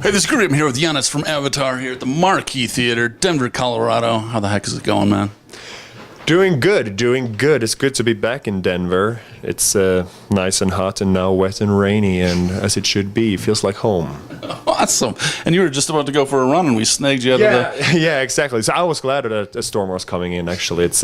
Hey, this is Groovy. I'm here with Giannis from Avatar here at the Marquee Theater, Denver, Colorado. How the heck is it going, man? Doing good, doing good. It's good to be back in Denver. It's nice and hot and now wet and rainy, and as it should be. It feels like home. Awesome. And you were just about to go for a run, and we snagged you out of the... Yeah, exactly. So I was glad that a storm was coming in, actually. It's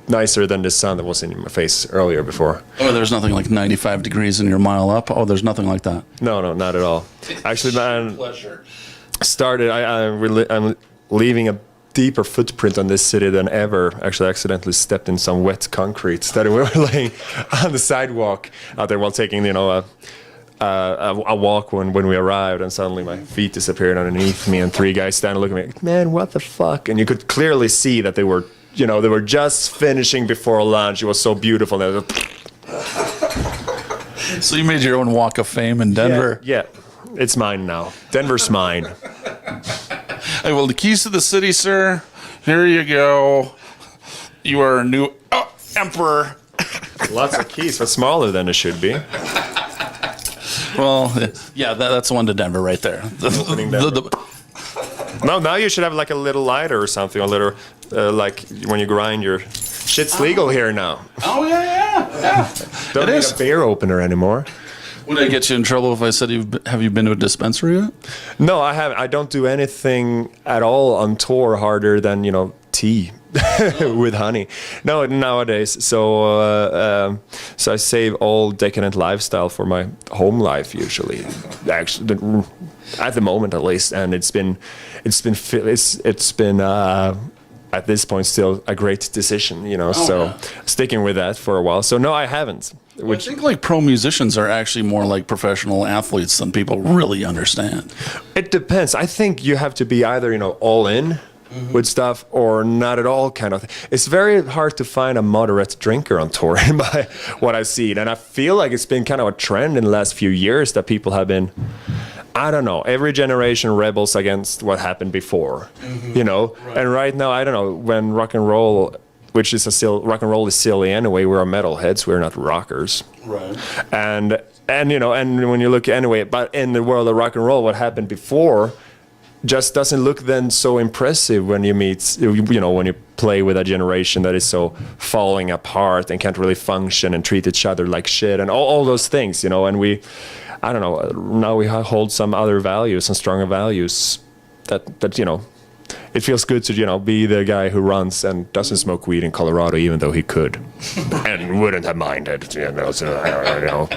nicer than the sun that was in my face earlier before. Oh, there's nothing like 95 degrees and you're a mile up? Oh, there's nothing like that? No, not at all. Actually, man, pleasure. I'm leaving a deeper footprint on this city than ever. Actually, I accidentally stepped in some wet concrete that we were laying on the sidewalk out there while taking, a walk when we arrived, and suddenly my feet disappeared underneath me, and three guys standing looking at me, man, what the fuck? And you could clearly see that they were just finishing before lunch. It was so beautiful. So you made your own walk of fame in Denver? Yeah. It's mine now. Denver's mine. Hey, well, the keys to the city, sir. Here you go. You are a new emperor. Lots of keys, but smaller than it should be. Well, yeah, that's the one to Denver right there. Opening Denver. No, now you should have like a little lighter or something, a little, like when you grind your... Shit's legal here now. Oh, yeah. Don't need a beer opener anymore. Would I get you in trouble if I said, have you been to a dispensary yet? No, I haven't. I don't do anything at all on tour harder than, tea with honey. No, nowadays. So I save all decadent lifestyle for my home life usually. Actually, at the moment at least, and it's been at this point still a great decision, so sticking with that for a while. So no, I haven't. I think like pro musicians are actually more like professional athletes than people really understand. It depends. I think you have to be either, all in with stuff or not at all kind of thing. It's very hard to find a moderate drinker on tour by what I've seen. And I feel like it's been kind of a trend in the last few years that people have been, I don't know, every generation rebels against what happened before, Right. And right now, I don't know, when rock and roll, rock and roll is silly anyway. We're metalheads. We're not rockers. Right. And when you look anyway, but in the world of rock and roll, what happened before just doesn't look then so impressive when you meet, when you play with a generation that is so falling apart and can't really function and treat each other like shit and all those things, and I don't know, now we hold some other values and stronger values that it feels good to, be the guy who runs and doesn't smoke weed in Colorado, even though he could and wouldn't have minded, so.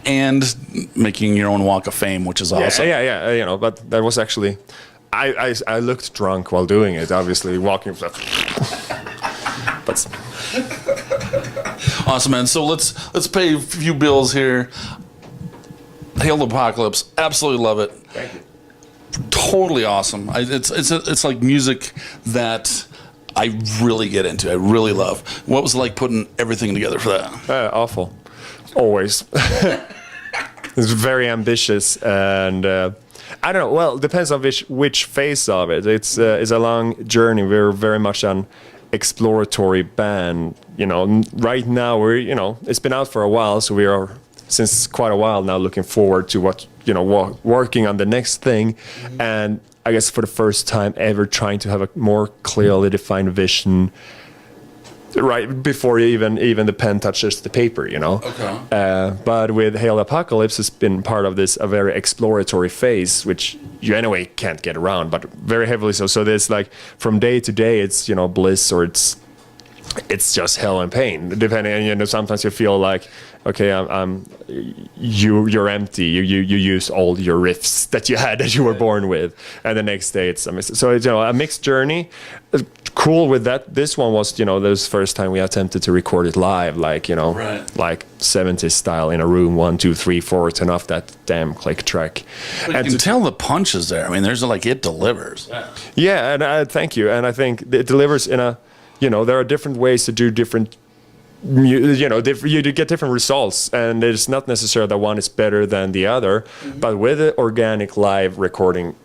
And making your own walk of fame, which is awesome. Yeah, but that was actually, I looked drunk while doing it, obviously, walking. But awesome, man. So let's pay a few bills here. Hail the Apocalypse, absolutely love it. Thank you. Totally awesome. It's like music that I really get into. I really love. What was it like putting everything together for that? Awful. Always. It's very ambitious, and I don't know. Well, it depends on which phase of it. It's a long journey. We're very much an exploratory band. Right now it's been out for a while, so we are since quite a while now looking forward to what working on the next thing, and I guess for the first time ever trying to have a more clearly defined vision right before even the pen touches the paper, Okay. But with Hail the Apocalypse, it's been part of a very exploratory phase, which you anyway can't get around, but very heavily so. So there's like from day to day, it's bliss or it's just hell and pain, depending. Sometimes you feel like, okay, you're empty. You use all your riffs that you had that you were born with, and the next day it's a mixed journey. Cool with that. This one was this first time we attempted to record it live, like right. like 70s style in a room, 1, 2, 3, 4, turn off that damn Click-trek. And you can tell the punches there. I mean, there's it delivers. Yeah, and thank you. And I think it delivers in a. There are different ways to do different, you get different results, and it's not necessarily that one is better than the other, but with the organic live recording,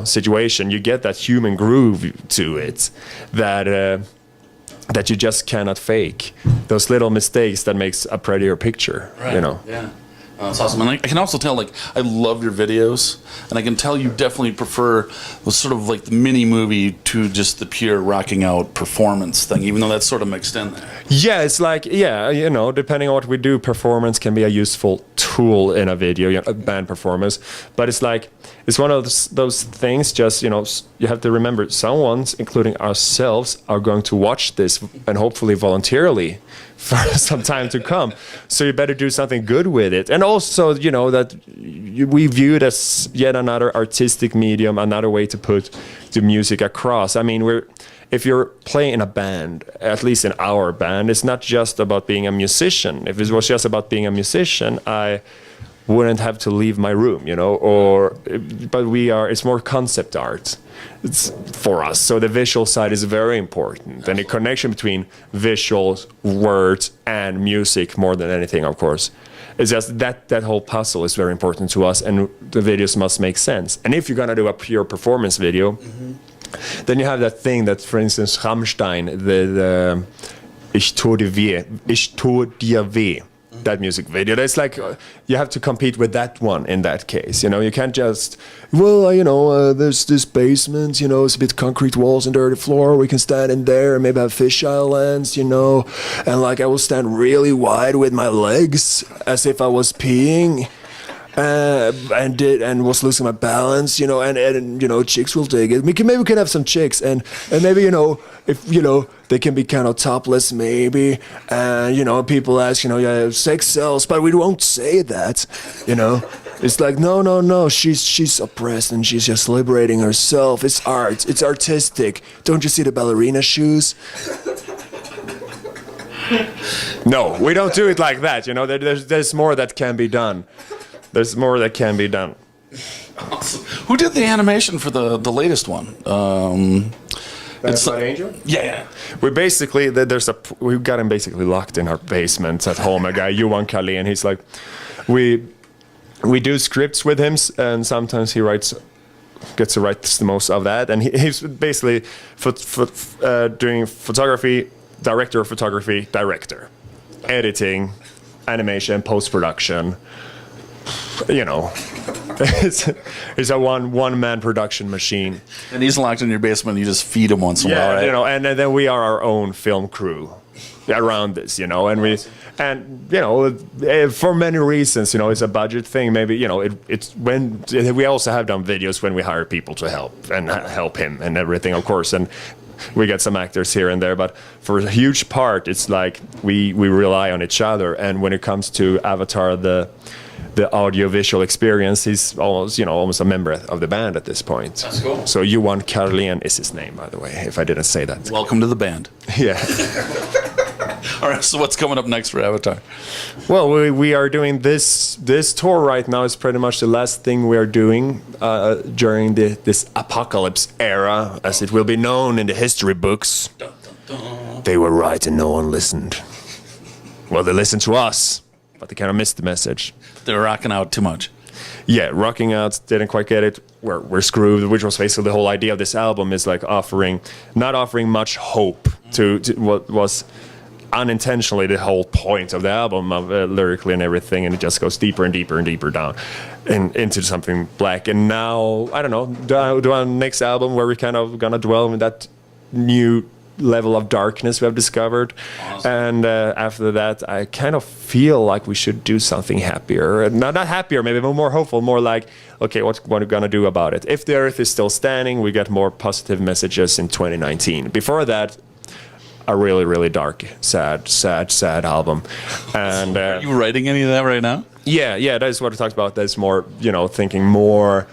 situation, you get that human groove to it that you just cannot fake. Those little mistakes that makes a prettier picture, right. Yeah. That's awesome. And I can also tell, like, I love your videos, and I can tell you definitely prefer the sort of like the mini movie to just the pure rocking out performance thing, even though that's sort of mixed in there. Yeah, it's like, yeah, you know, depending on what we do, performance can be a useful tool in a video, you know, a band performance. But it's like, it's one of those things, just, you know, you have to remember, someone's, including ourselves, are going to watch this, and hopefully voluntarily, for some time to come. So you better do something good with it. And also, you know, that we view it as yet another artistic medium, another way to put the music across. I mean, if you're playing in a band, at least in our band, it's not just about being a musician. If it was just about being a musician, I wouldn't have to leave my room, you know, but it's more concept art. It's for us. So the visual side is very important. And the connection between visuals, words, and music, more than anything, of course, is just that whole puzzle is very important to us, and the videos must make sense. And if you're gonna do a pure performance video, then you have that thing that, for instance, Rammstein, the Ich tue dir weh, that music video. That's like, you have to compete with that one in that case. You know, you can't just, well, you know, there's this basement, you know, it's a bit concrete walls and dirty floor. We can stand in there and maybe have fisheye lens, you know, and like I will stand really wide with my legs as if I was peeing. And was losing my balance, you know, and you know, chicks will dig it. Maybe we can have some chicks, and maybe, you know, if, you know, they can be kind of topless, maybe, and, you know, people ask, you know, yeah, sex sells, but we won't say that, you know. It's like, no, she's oppressed and she's just liberating herself. It's art, it's artistic. Don't you see the ballerina shoes? No, we don't do it like that, you know. There's more that can be done. There's more that can be done. Awesome. Who did the animation for the latest one? It's Angel? Yeah. We basically, we got him basically locked in our basement at home. A guy, Johan Carlén, he's like, we do scripts with him, and sometimes he gets to write the most of that. And he's basically doing photography, director of photography, director, editing, animation, post-production. You know, it's a one-man production machine. And he's locked in your basement, you just feed him once in a while, right? You know, and then we are our own film crew around this, you know, and you know, for many reasons, you know, it's a budget thing. Maybe, you know, it's when we also have done videos when we hire people to help him and everything, of course, and we get some actors here and there, but for a huge part, it's like we rely on each other. And when it comes to Avatar, the audio-visual experience, he's almost a member of the band at this point. That's cool. So Johan Carlén is his name, by the way, if I didn't say that. Welcome to the band. Yeah. All right, so what's coming up next for Avatar? Well, we are doing this tour right now. Is pretty much the last thing we are doing during this apocalypse era, as it will be known in the history books. Dun, dun, dun. They were right and no one listened. Well, they listened to us, but they kind of missed the message. They were rocking out too much. Yeah, rocking out, didn't quite get it. We're screwed, which was basically the whole idea of this album, is like not offering much hope to what was unintentionally the whole point of the album, of lyrically and everything, and it just goes deeper and deeper and deeper down into something black. And now, I don't know, do our next album where we kind of gonna dwell in that new level of darkness we have discovered. Awesome. And after that, I kind of feel like we should do something happier. Not happier, maybe, but more hopeful, more like, okay, what are we going to do about it? If the Earth is still standing, we get more positive messages in 2019. Before that, a really, really dark, sad album. And are you writing any of that right now? Yeah, that is what I talked about. That's more, you know, thinking more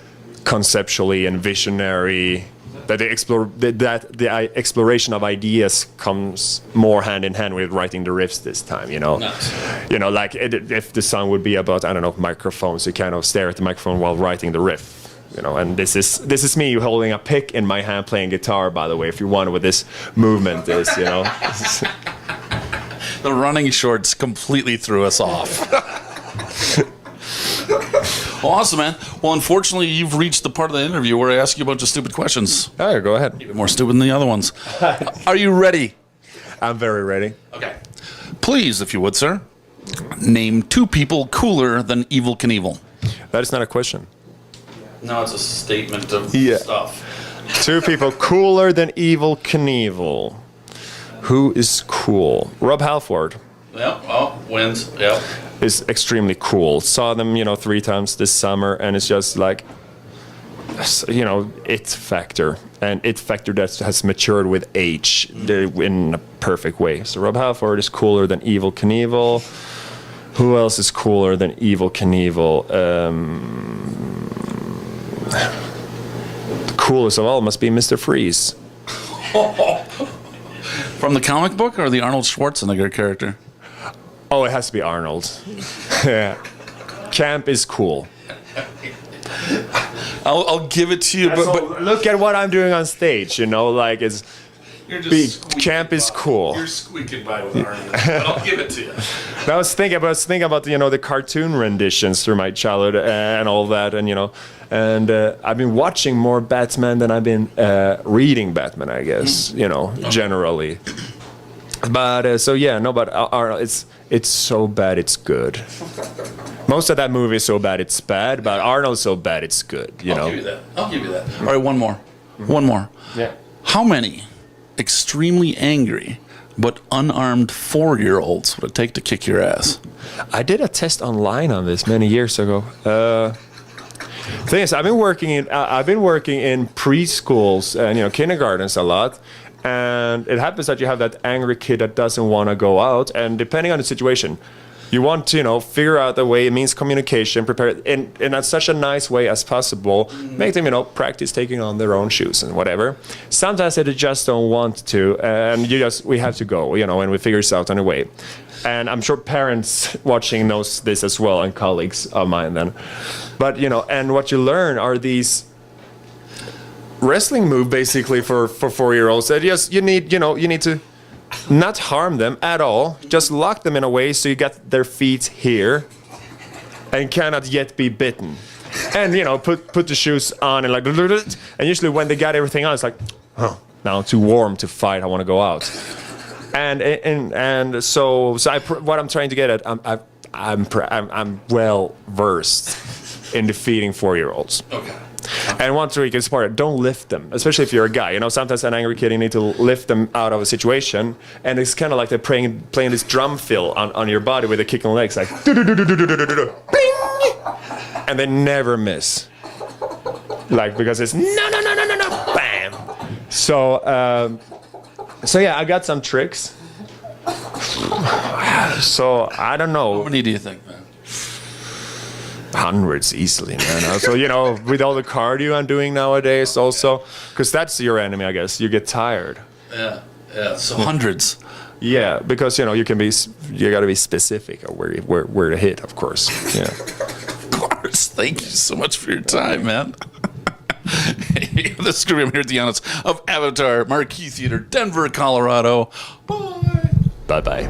conceptually and visionary. That the exploration of ideas comes more hand in hand with writing the riffs this time, you know. Nice. You know, like if the song would be about, I don't know, microphones, you kind of stare at the microphone while writing the riff, you know. And this is me holding a pick in my hand playing guitar, by the way, if you wonder what this movement is, you know. The running shorts completely threw us off. Well, awesome, man. Well, unfortunately, you've reached the part of the interview where I ask you a bunch of stupid questions. All right, go ahead. Even more stupid than the other ones. Are you ready? I'm very ready. Okay. Please, if you would, sir, Name 2 people cooler than Ivell Knievel. That is not a question. No, it's a statement of stuff. 2 people cooler than Ivell Knievel. Who is cool? Rob Halford. Yep. Oh, wins. Yep. Is extremely cool. Saw them, 3 times this summer, and it's just like, it factor. And it factor that has matured with age in a perfect way. So Rob Halford is cooler than Ivell Knievel. Who else is cooler than Ivell Knievel? The coolest of all must be Mr. Freeze. From the comic book or the Arnold Schwarzenegger character? Oh, it has to be Arnold. Yeah. Camp is cool. I'll give it to you, but look at what I'm doing on stage. Like it's. Camp is cool. You're squeaking by with Arnold. But I'll give it to you. I was thinking about the cartoon renditions through my childhood and all that, and I've been watching more Batman than I've been reading Batman, I guess, generally. But it's so bad it's good. Most of that movie is so bad it's bad, but Arnold's so bad it's good. I'll give you that. All right, one more. Yeah. How many extremely angry but unarmed 4-year-olds would it take to kick your ass? I did a test online on this many years ago. Thing is, I've been working in preschools and kindergartens a lot, and it happens that you have that angry kid that doesn't want to go out, and depending on the situation, you want to figure out a way. It means communication, prepare in such a nice way as possible. Make them practice taking on their own shoes and whatever. Sometimes they just don't want to, and we have to go, and we figure this out on the way. And I'm sure parents watching knows this as well, and colleagues of mine then. But and what you learn are these wrestling move basically for 4-year-olds. That you need to not harm them at all, just lock them in a way so you got their feet here and cannot yet be bitten. And put the shoes on and and usually when they got everything on, it's like, oh, now too warm to fight, I want to go out. And so what I'm trying to get at, I'm well versed in defeating 4-year-olds. Okay. And one trick is part, don't lift them, especially if you're a guy. Sometimes an angry kid, you need to lift them out of a situation, and it's kind of like they're playing this drum fill on your body with the kicking legs, like bing, and they never miss, because it's no, bam. So yeah, I got some tricks. So I don't know. How many do you think, man? Hundreds easily, man. Also, with all the cardio I'm doing nowadays, also, because that's your enemy, I guess. You get tired. Yeah. So hundreds. Yeah, because you got to be specific of where to hit, of course. Yeah. Of course. Thank you so much for your time, man. This is Groovy. I'm here at the honors of Avatar Marquee Theater, Denver, Colorado. Bye. Bye.